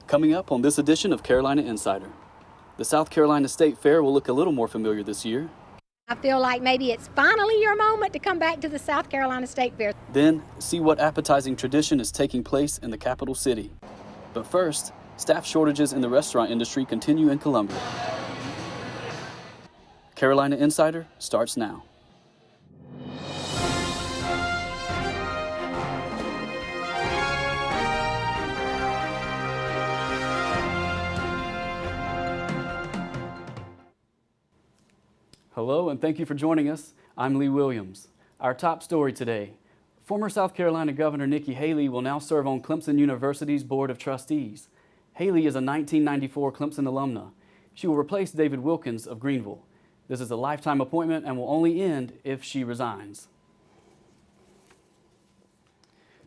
Coming up on this edition of Carolina Insider, the South Carolina State Fair will look a little more familiar this year. I feel like maybe it's finally your moment to come back to the South Carolina State Fair. Then, see what appetizing tradition is taking place in the capital city. But first, staff shortages in the restaurant industry continue in Columbia. Carolina Insider starts now. Hello and thank you for joining us. I'm Lee Williams. Our top story today. Former South Carolina Governor Nikki Haley will now serve on Clemson University's Board of Trustees. Haley is a 1994 Clemson alumna. She will replace David Wilkins of Greenville. This is a lifetime appointment and will only end if she resigns.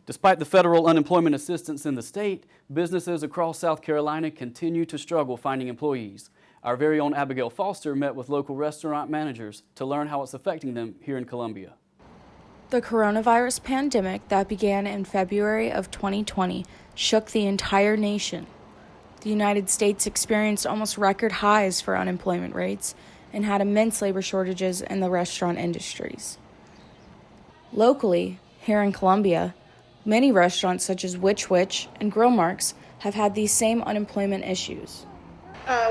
Despite the federal unemployment assistance in the state, businesses across South Carolina continue to struggle finding employees. Our very own Abigail Foster met with local restaurant managers to learn how it's affecting them here in Columbia. The coronavirus pandemic that began in February of 2020 shook the entire nation. The United States experienced almost record highs for unemployment rates and had immense labor shortages in the restaurant industries. Locally, here in Columbia, many restaurants such as Witch and Grill Marks have had these same unemployment issues.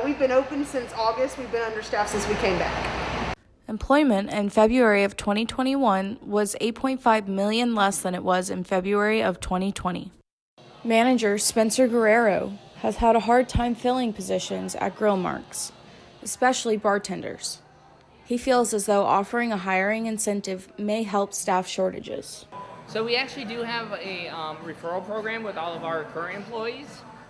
We've been open since August. We've been understaffed since we came back. Employment in February of 2021 was 8.5 million less than it was in February of 2020. Manager Spencer Guerrero has had a hard time filling positions at Grill Marks, especially bartenders. He feels as though offering a hiring incentive may help staff shortages. So we actually do have a referral program with all of our current employees.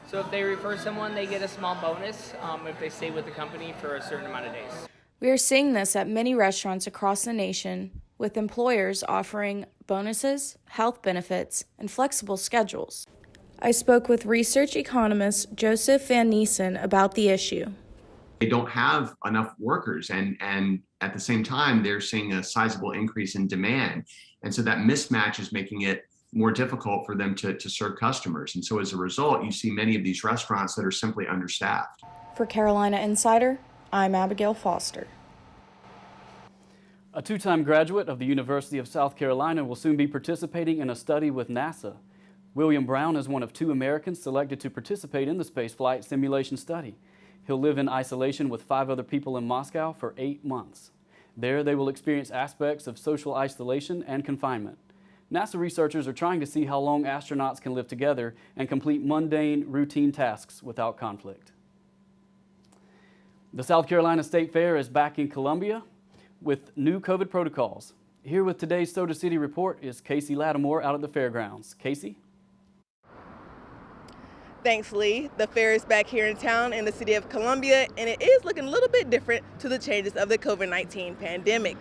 So if they refer someone, they get a small bonus if they stay with the company for a certain amount of days. We are seeing this at many restaurants across the nation, with employers offering bonuses, health benefits, and flexible schedules. I spoke with research economist Joseph Van Niesse about the issue. They don't have enough workers, and at the same time, they're seeing a sizable increase in demand. And so that mismatch is making it more difficult for them to serve customers. And so as a result, you see many of these restaurants that are simply understaffed. For Carolina Insider, I'm Abigail Foster. A two-time graduate of the University of South Carolina will soon be participating in a study with NASA. William Brown is one of 2 Americans selected to participate in the spaceflight simulation study. He'll live in isolation with 5 other people in Moscow for 8 months. There, they will experience aspects of social isolation and confinement. NASA researchers are trying to see how long astronauts can live together and complete mundane, routine tasks without conflict. The South Carolina State Fair is back in Columbia with new COVID protocols. Here with today's Soda City report is Kaci Latimore out at the fairgrounds. Kaci? Thanks, Lee. The fair is back here in town in the city of Columbia, and it is looking a little bit different to the changes of the COVID-19 pandemic.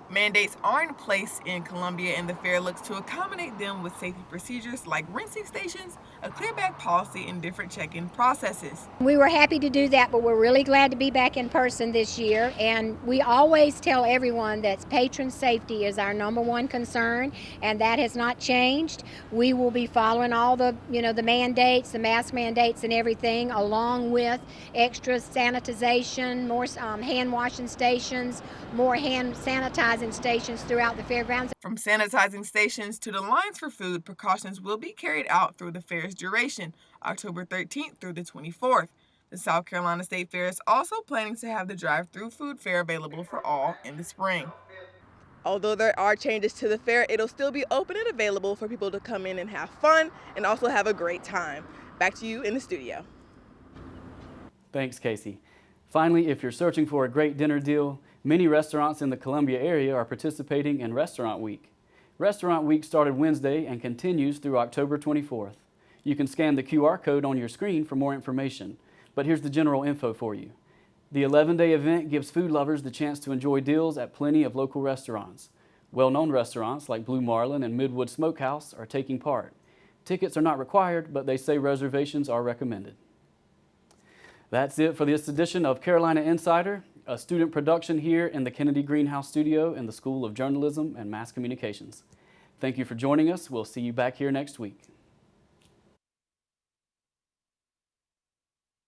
Mandates are in place in Columbia, and the fair looks to accommodate them with safety procedures like rinsing stations, a clear bag policy, and different check-in processes. We were happy to do that, but we're really glad to be back in person this year. And we always tell everyone that patron safety is our number one concern, and that has not changed. We will be following all the mandates, the mask mandates and everything, along with extra sanitization, more hand washing stations, more hand sanitizing stations throughout the fairgrounds. From sanitizing stations to the lines for food, precautions will be carried out through the fair's duration, October 13th through the 24th. The South Carolina State Fair is also planning to have the drive-through food fair available for all in the spring. Although there are changes to the fair, it'll still be open and available for people to come in and have fun and also have a great time. Back to you in the studio. Thanks, Kaci. Finally, if you're searching for a great dinner deal, many restaurants in the Columbia area are participating in Restaurant Week. Restaurant Week started Wednesday and continues through October 24th. You can scan the QR code on your screen for more information, but here's the general info for you. The 11-day event gives food lovers the chance to enjoy deals at plenty of local restaurants. Well-known restaurants like Blue Marlin and Midwood Smokehouse are taking part. Tickets are not required, but they say reservations are recommended. That's it for this edition of Carolina Insider, a student production here in the Kennedy Greenhouse studio in the School of Journalism and Mass Communications. Thank you for joining us. We'll see you back here next week.